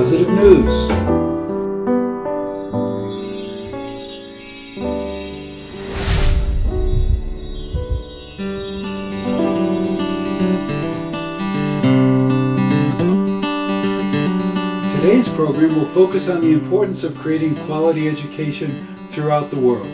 positive news. Today's program will focus on the importance of creating quality education throughout the world.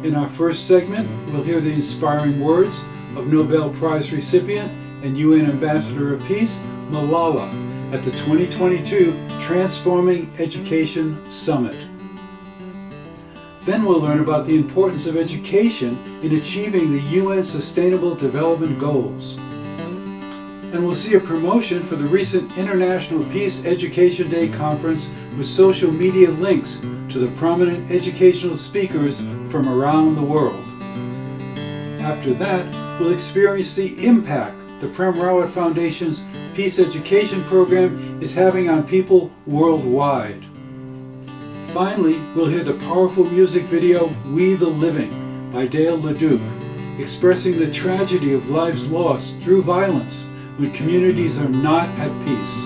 In our first segment, we'll hear the inspiring words of Nobel Prize recipient and UN Ambassador of Peace, Malala, at the 2022 Transforming Education Summit. Then we'll learn about the importance of education in achieving the UN Sustainable Development Goals. And we'll see a promotion for the recent International Peace Education Day conference with social media links to the prominent educational speakers from around the world. After that, we'll experience the impact the Prem Rawat Foundation's Peace Education Program is having on people worldwide. Finally, we'll hear the powerful music video We the Living by Dale LeDuc, expressing the tragedy of lives lost through violence when communities are not at peace.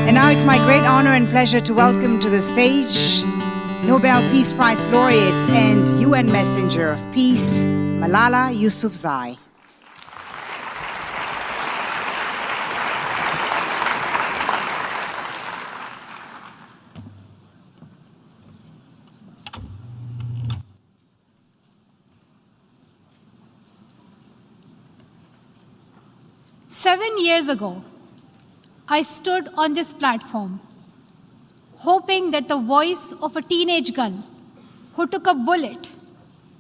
And now it's my great honor and pleasure to welcome to the stage Nobel Peace Prize laureate and UN Messenger of Peace, Malala Yousafzai. Seven years ago, I stood on this platform, hoping that the voice of a teenage girl who took a bullet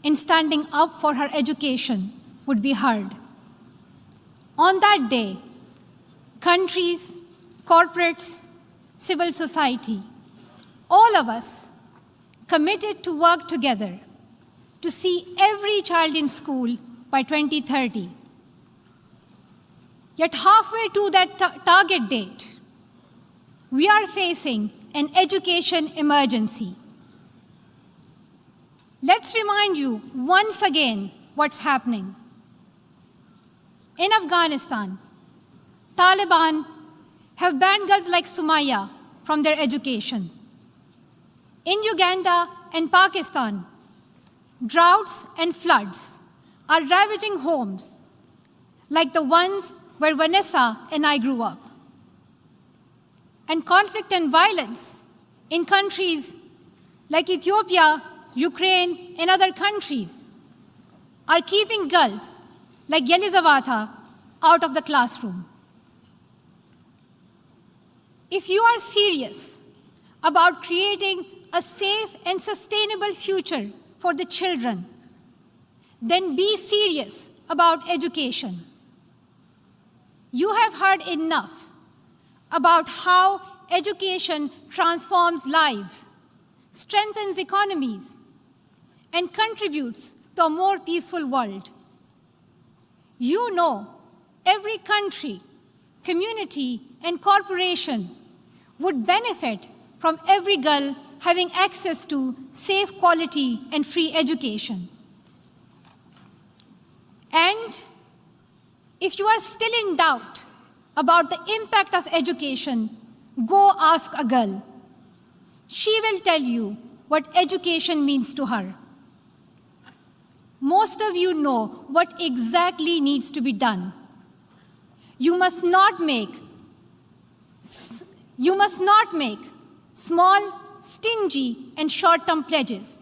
in standing up for her education would be heard. On that day, countries, corporates, civil society, all of us committed to work together to see every child in school by 2030. Yet halfway to that target date, we are facing an education emergency. Let's remind you once again what's happening. In Afghanistan, Taliban have banned girls like Sumaya from their education. In Uganda and Pakistan, droughts and floods are ravaging homes like the ones where Vanessa and I grew up. And conflict and violence in countries like Ethiopia, Ukraine, and other countries are keeping girls like Yelizaveta out of the classroom. If you are serious about creating a safe and sustainable future for the children, then be serious about education. You have heard enough about how education transforms lives, strengthens economies, and contributes to a more peaceful world. You know every country, community, and corporation would benefit from every girl having access to safe, quality, and free education. And if you are still in doubt about the impact of education, go ask a girl. She will tell you what education means to her. Most of you know what exactly needs to be done. You must not make small, stingy, and short-term pledges,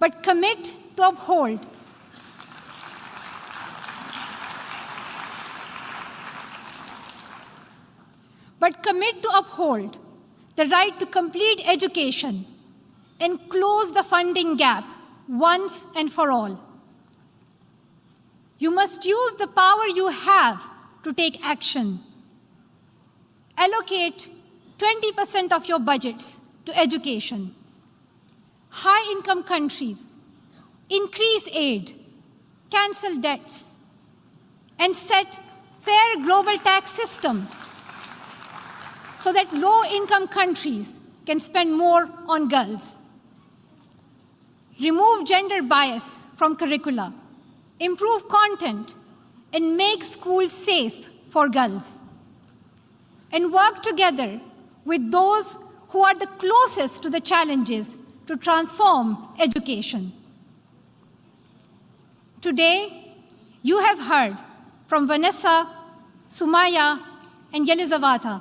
but commit to uphold the right to complete education and close the funding gap once and for all. You must use the power you have to take action. Allocate 20% of your budgets to education. High-income countries increase aid, cancel debts, and set fair global tax system so that low-income countries can spend more on girls. Remove gender bias from curricula, improve content, and make schools safe for girls. and work together with those who are the closest to the challenges to transform education. Today, you have heard from Vanessa, Sumaya, and Yelizaveta.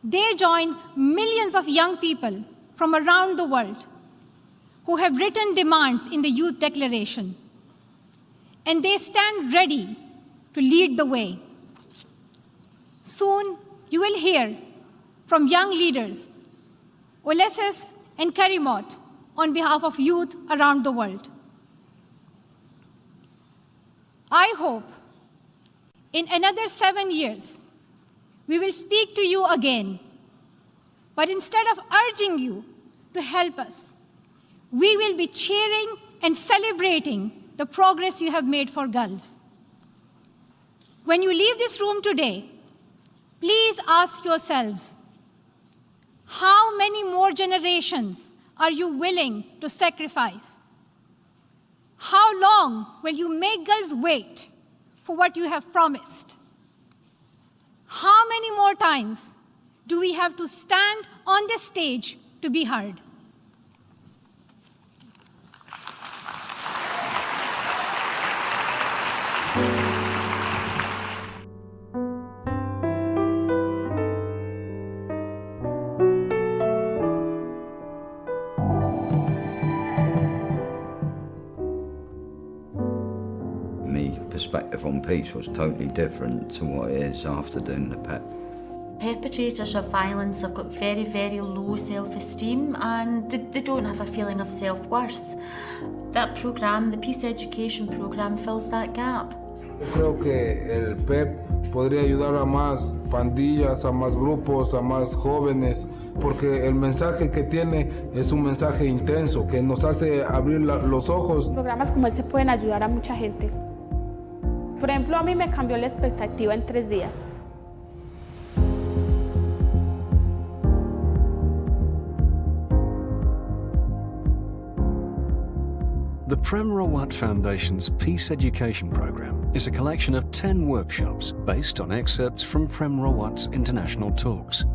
They join millions of young people from around the world who have written demands in the Youth Declaration, and they stand ready to lead the way. Soon, you will hear from young leaders, Ulysses and Karimot, on behalf of youth around the world. I hope in another 7 years, we will speak to you again. But instead of urging you to help us, we will be cheering and celebrating the progress you have made for girls. When you leave this room today, please ask yourselves, how many more generations are you willing to sacrifice? How long will you make girls wait for what you have promised? How many more times do we have to stand on this stage to be heard? Perspective on peace was totally different to what it is after doing the PEP. Perpetrators of violence have got very, very low self-esteem and they don't have a feeling of self-worth. That programme, the Peace Education Programme, fills that gap. Yo creo que el PEP podría ayudar a más pandillas, a más grupos, a más jóvenes, porque el mensaje que tiene es un mensaje intenso que nos hace abrir los ojos. Programas como este pueden ayudar a mucha gente. Por ejemplo, a mí me cambió la expectativa en 3 días. The Prem Rawat Foundation's Peace Education Programme is a collection of 10 workshops based on excerpts from Prem Rawat's international talks.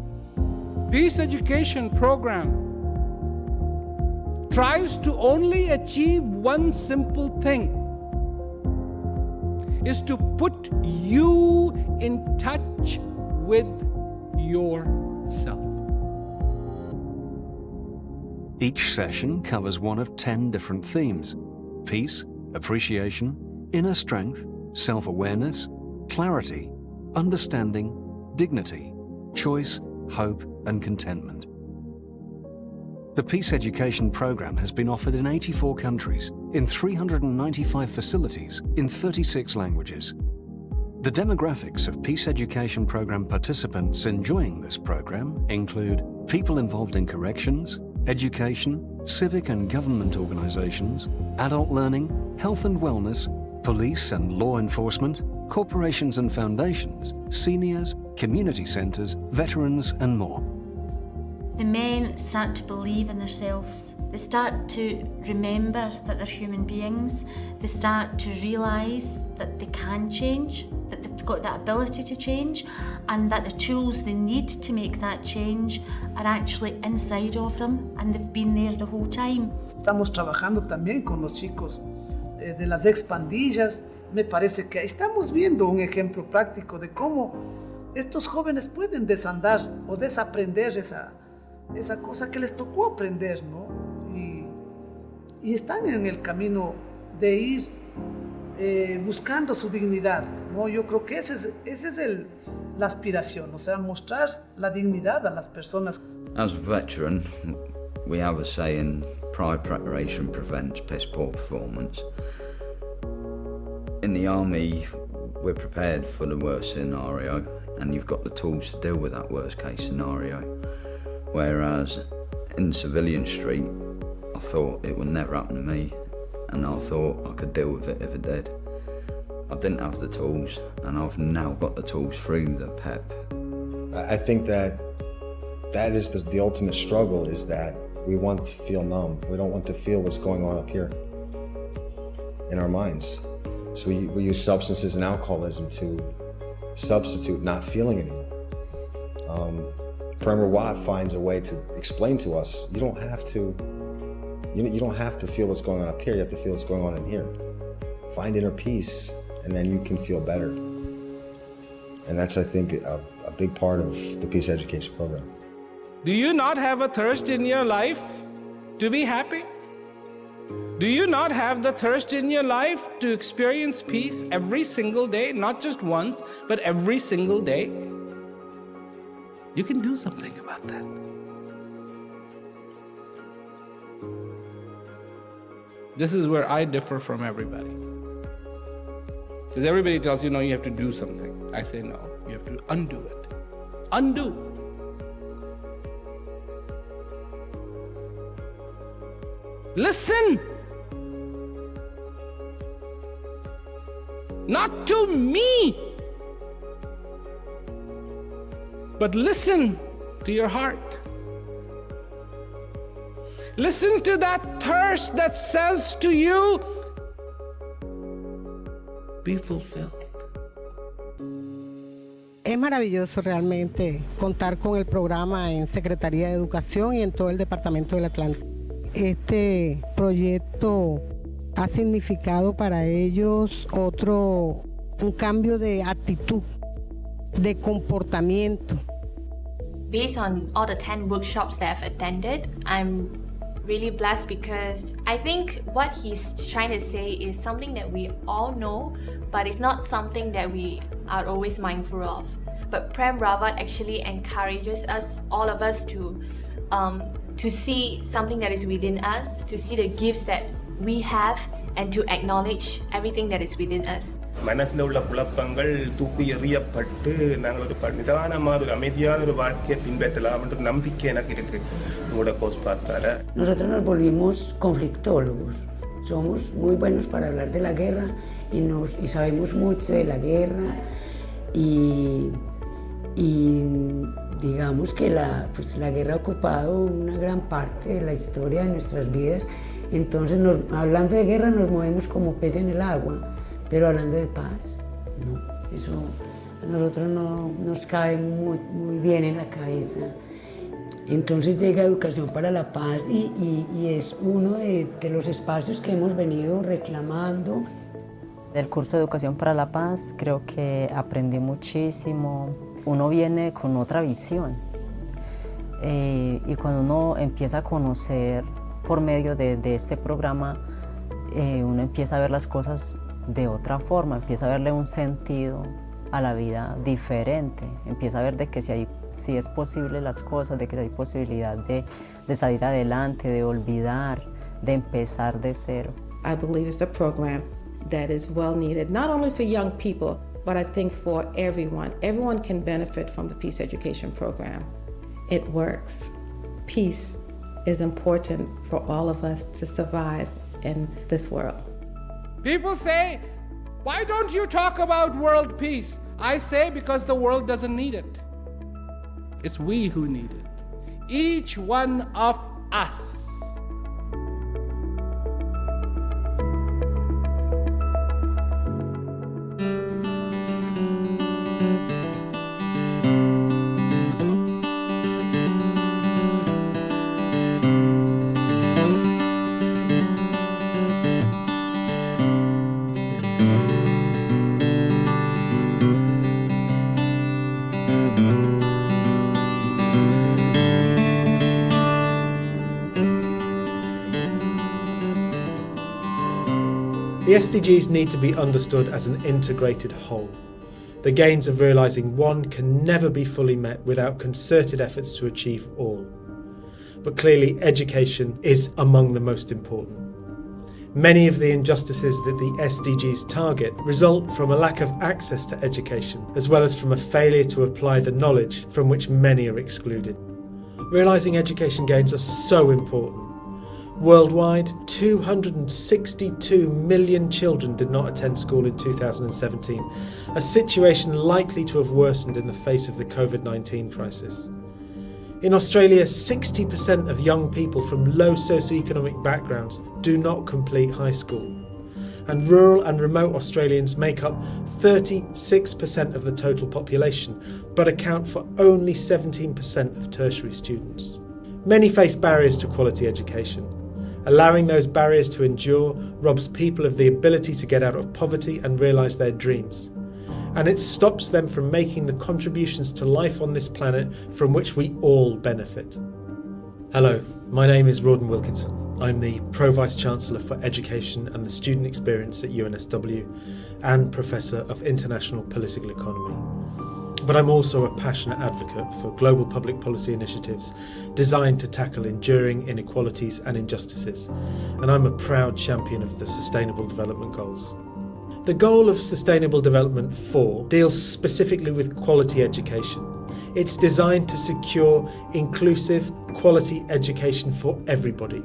Peace Education Program tries to only achieve one simple thing, is to put you in touch with yourself. Each session covers one of 10 different themes: peace, appreciation, inner strength, self-awareness, clarity, understanding, dignity, choice, hope, and contentment. The Peace Education Programme has been offered in 84 countries, in 395 facilities, in 36 languages. The demographics of Peace Education Programme participants enjoying this programme include people involved in corrections, education, civic and government organisations, adult learning, health and wellness, police and law enforcement, corporations and foundations, seniors, community centres, veterans and more. The men start to believe in themselves. They start to remember that they're human beings. They start to realise that they can change, that they've got that ability to change, and that the tools they need to make that change are actually inside of them, and they've been there the whole time. Estamos trabajando también con los chicos de las expandillas. Me parece que estamos viendo un ejemplo práctico de cómo estos jóvenes pueden desandar o desaprender esa cosa que les tocó aprender, ¿no? Y están en el camino de ir buscando su dignidad, ¿no? Yo creo que esa es la aspiración, o sea, mostrar la dignidad a las personas. As a veteran, we have a saying, prior preparation prevents piss poor performance. In the army, we're prepared for the worst scenario, and you've got the tools to deal with that worst case scenario. Whereas in civilian street, I thought it would never happen to me, and I thought I could deal with it if it did. I didn't have the tools, and I've now got the tools through the PEP. I think that is the ultimate struggle, is that we want to feel numb. We don't want to feel what's going on up here in our minds. So we use substances and alcoholism to substitute not feeling anymore. Prem Rawat finds a way to explain to us, you don't have to feel what's going on up here, you have to feel what's going on in here. Find inner peace, and then you can feel better. And that's, I think, a big part of the Peace Education Program. Do you not have a thirst in your life to be happy? Do you not have the thirst in your life to experience peace every single day, not just once, but every single day? You can do something about that. This is where I differ from everybody. Because everybody tells you, no, you have to do something. I say, no, you have to undo it. Undo. Listen. Not to me, but listen to your heart. Listen to that thirst that says to you, be fulfilled. Es maravilloso realmente contar con el programa en Secretaría de Educación y en todo el Departamento del Atlántico. Este proyecto ha significado para ellos un cambio de actitud, de comportamiento. Based on all the 10 workshops that I've attended, I'm really blessed because I think what he's trying to say is something that we all know, but it's not something that we are always mindful of. But Prem Rawat actually encourages us, all of us, to see something that is within us, to see the gifts that we have, and to acknowledge everything that is within us. மனசில் உள்ள குழப்பங்கள் தூக்கி எறியப்பட்டு நாங்கள் ஒரு நிதானமான ஒரு அமைதியான ஒரு வாழ்க்கையை பின்பற்றலாம் என்ற நம்பிக்கை எனக்கு இருக்கு உங்களோட course பார்த்தால. Nosotros nos volvimos conflictólogos. Somos muy buenos para hablar de la guerra y sabemos mucho de la guerra y digamos que la guerra ha ocupado una gran parte de la historia de nuestras vidas. Entonces, hablando de guerra nos movemos como pez en el agua, pero hablando de paz, no. Eso a nosotros no nos cae muy bien en la cabeza. Entonces llega Educación para la Paz y es uno de los espacios que hemos venido reclamando. Del curso de Educación para la Paz creo que aprendí muchísimo. Uno viene con otra visión y cuando uno empieza a conocer por medio de este programa, uno empieza a ver las cosas de otra forma, empieza a verle un sentido a la vida diferente, empieza a ver de que si es posible las cosas, de que hay posibilidad de salir adelante, de olvidar, de empezar de cero. I believe it's a program that is well needed, not only for young people, but I think for everyone. Everyone can benefit from the Peace Education Program. It works. Peace is important for all of us to survive in this world. People say, why don't you talk about world peace? I say because the world doesn't need it. It's we who need it. Each one of us. The SDGs need to be understood as an integrated whole. The gains of realising one can never be fully met without concerted efforts to achieve all. But clearly, education is among the most important. Many of the injustices that the SDGs target result from a lack of access to education, as well as from a failure to apply the knowledge from which many are excluded. Realising education gains are so important. Worldwide, 262 million children did not attend school in 2017, a situation likely to have worsened in the face of the COVID-19 crisis. In Australia, 60% of young people from low socioeconomic backgrounds do not complete high school. and rural and remote Australians make up 36% of the total population, but account for only 17% of tertiary students. Many face barriers to quality education. Allowing those barriers to endure robs people of the ability to get out of poverty and realise their dreams. And it stops them from making the contributions to life on this planet from which we all benefit. Hello, my name is Rawdon Wilkinson. I'm the Pro Vice-Chancellor for Education and the Student Experience at UNSW and Professor of International Political Economy. But I'm also a passionate advocate for global public policy initiatives designed to tackle enduring inequalities and injustices, and I'm a proud champion of the Sustainable Development Goals. The goal of Sustainable Development 4 deals specifically with quality education. It's designed to secure inclusive, quality education for everybody.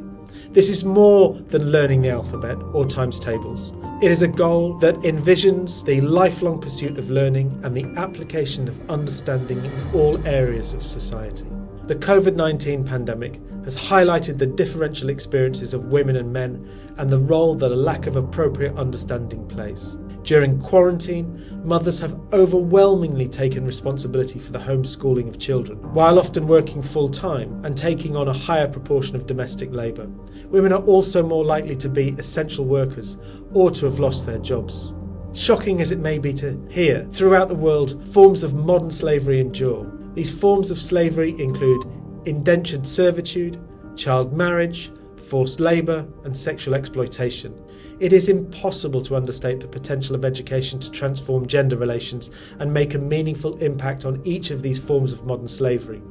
This is more than learning the alphabet or times tables. It is a goal that envisions the lifelong pursuit of learning and the application of understanding in all areas of society. The COVID-19 pandemic has highlighted the differential experiences of women and men and the role that a lack of appropriate understanding plays. During quarantine, mothers have overwhelmingly taken responsibility for the homeschooling of children, while often working full-time and taking on a higher proportion of domestic labour. Women are also more likely to be essential workers or to have lost their jobs. Shocking as it may be to hear, throughout the world, forms of modern slavery endure. These forms of slavery include indentured servitude, child marriage, forced labour and sexual exploitation. It is impossible to understate the potential of education to transform gender relations and make a meaningful impact on each of these forms of modern slavery.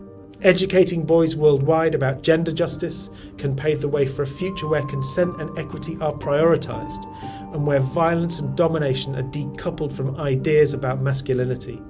Educating boys worldwide about gender justice can pave the way for a future where consent and equity are prioritised and where violence and domination are decoupled from ideas about masculinity.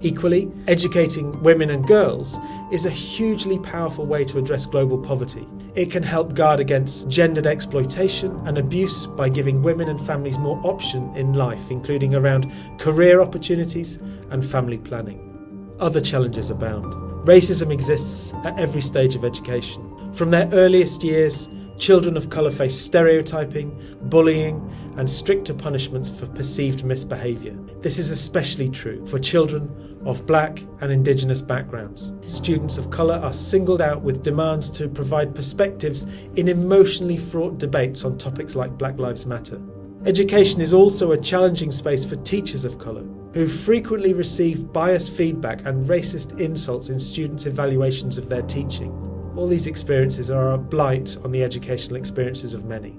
Equally, educating women and girls is a hugely powerful way to address global poverty. It can help guard against gendered exploitation and abuse by giving women and families more option in life, including around career opportunities and family planning. Other challenges abound. Racism exists at every stage of education. From their earliest years, children of colour face stereotyping, bullying, and stricter punishments for perceived misbehaviour. This is especially true for children of black and indigenous backgrounds. Students of colour are singled out with demands to provide perspectives in emotionally fraught debates on topics like Black Lives Matter. Education is also a challenging space for teachers of colour, who frequently receive biased feedback and racist insults in students' evaluations of their teaching. All these experiences are a blight on the educational experiences of many.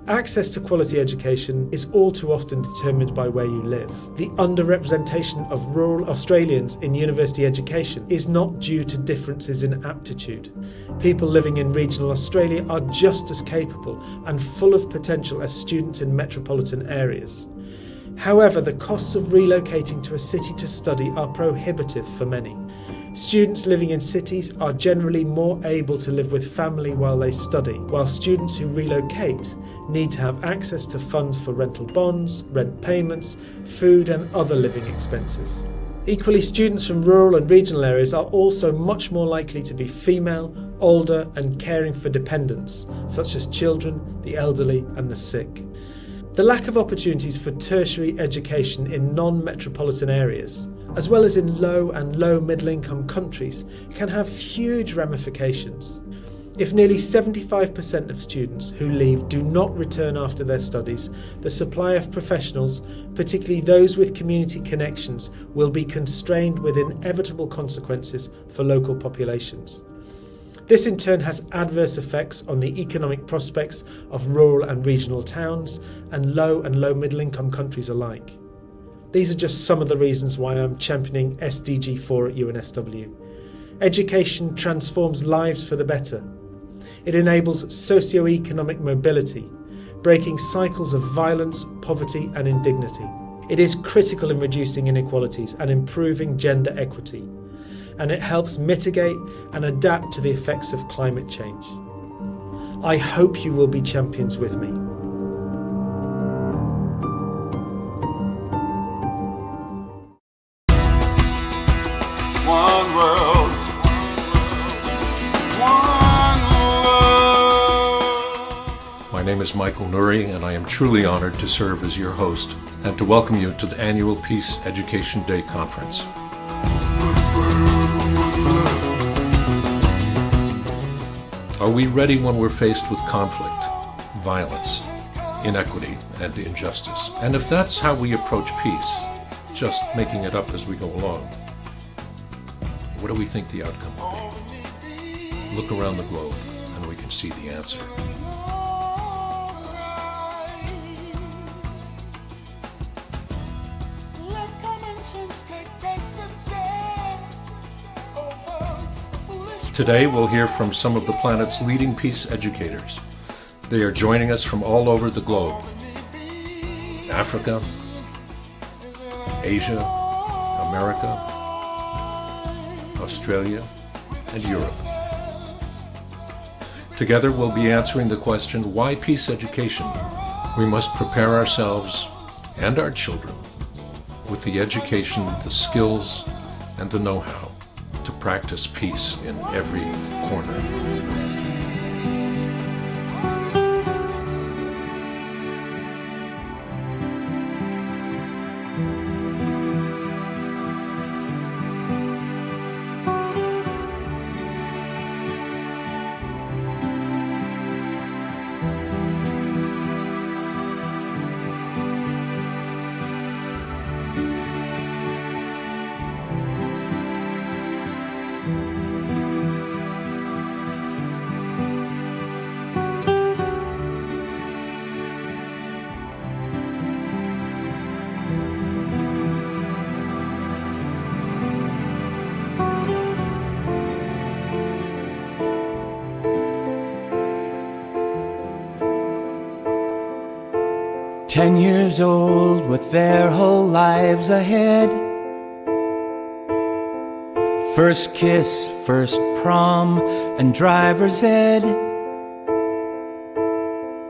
Access to quality education is all too often determined by where you live. The underrepresentation of rural Australians in university education is not due to differences in aptitude. People living in regional Australia are just as capable and full of potential as students in metropolitan areas. However, the costs of relocating to a city to study are prohibitive for many. Students living in cities are generally more able to live with family while they study, while students who relocate need to have access to funds for rental bonds, rent payments, food and other living expenses. Equally, students from rural and regional areas are also much more likely to be female, older and caring for dependents, such as children, the elderly and the sick. The lack of opportunities for tertiary education in non-metropolitan areas, as well as in low and low-middle income countries, can have huge ramifications. If nearly 75% of students who leave do not return after their studies, the supply of professionals, particularly those with community connections, will be constrained with inevitable consequences for local populations. This in turn has adverse effects on the economic prospects of rural and regional towns and low-middle income countries alike. These are just some of the reasons why I'm championing SDG 4 at UNSW. Education transforms lives for the better. It enables socio-economic mobility, breaking cycles of violence, poverty and indignity. It is critical in reducing inequalities and improving gender equity. And it helps mitigate and adapt to the effects of climate change. I hope you will be champions with me. One world, one love. My name is Michael Nuri, and I am truly honored to serve as your host and to welcome you to the annual Peace Education Day Conference. Are we ready when we're faced with conflict, violence, inequity, and injustice? And if that's how we approach peace, just making it up as we go along, what do we think the outcome will be? Look around the globe and we can see the answer. Today we'll hear from some of the planet's leading peace educators. They are joining us from all over the globe. Africa, Asia, America, Australia, and Europe. Together we'll be answering the question, why peace education? We must prepare ourselves and our children with the education, the skills, and the know-how to practice peace in every corner of the world. "10 years old with their whole lives ahead. First kiss, first prom, and driver's ed.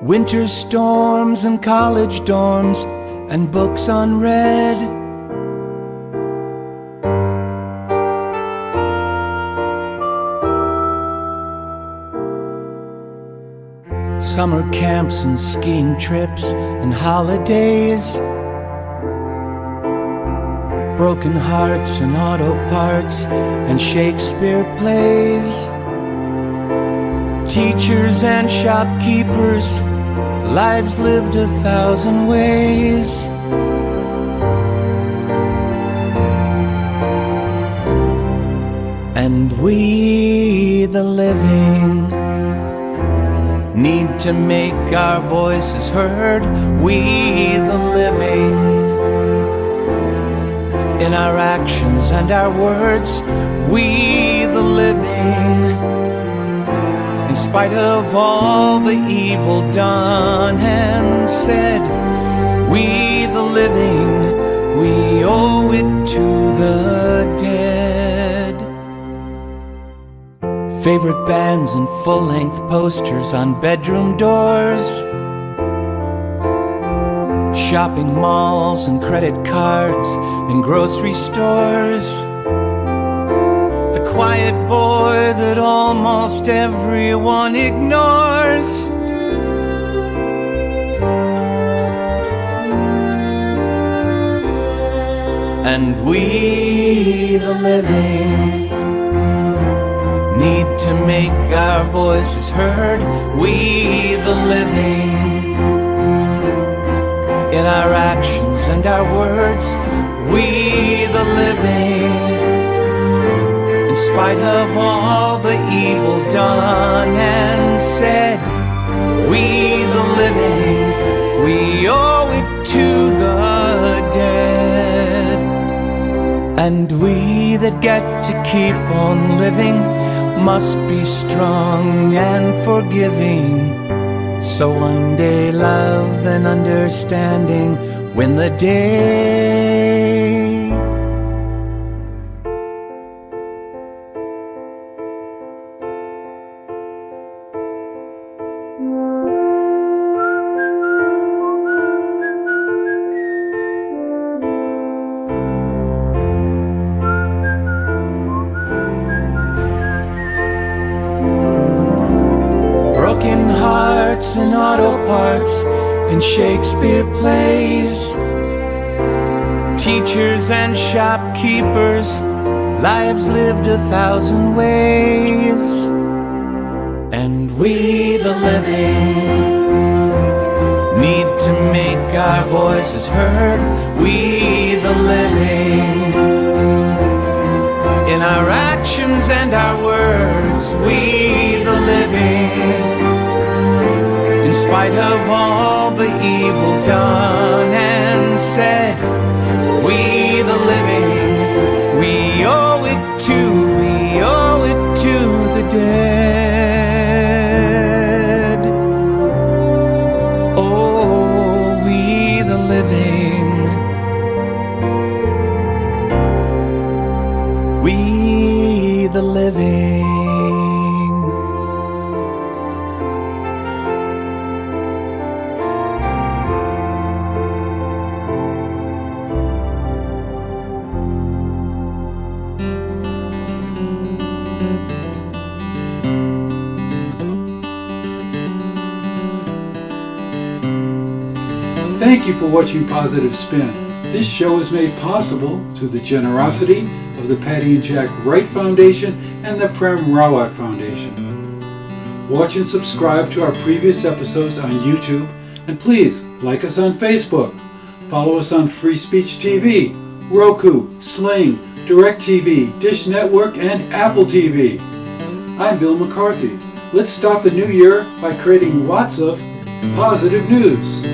Winter storms and college dorms and books unread. Summer camps and skiing trips and holidays. Broken hearts and auto parts and Shakespeare plays. Teachers and shopkeepers, lives lived 1,000 ways. And we, the living, need to make our voices heard. We, the living, in our actions and our words. We, the living, in spite of all the evil done and said. We, the living, we owe it to the dead. Favorite bands and full-length posters on bedroom doors. Shopping malls and credit cards and grocery stores. The quiet boy that almost everyone ignores. And we, the living, need to make our voices heard. We, the living, in our actions and our words. We, the living, in spite of all the evil done and said. We, the living, we owe it to the dead. And we that get to keep on living must be strong and forgiving, so one day love and understanding win the day. Broken hearts and auto parts in Shakespeare plays. Teachers and shopkeepers, lives lived 1,000 ways. And we the living need to make our voices heard. We the living, in our actions and our words. We the living, in spite of all the evil done and said. We the living, we owe it to the dead. Oh, we the living, we the living. Thank you for watching Positive Spin. This show is made possible through the generosity of the Patty and Jack Wright Foundation and the Prem Rawat Foundation. Watch and subscribe to our previous episodes on YouTube, and please like us on Facebook. Follow us on Free Speech TV, Roku, Sling, DirecTV, Dish Network, and Apple TV. I'm Bill McCarthy. Let's start the new year by creating lots of positive news.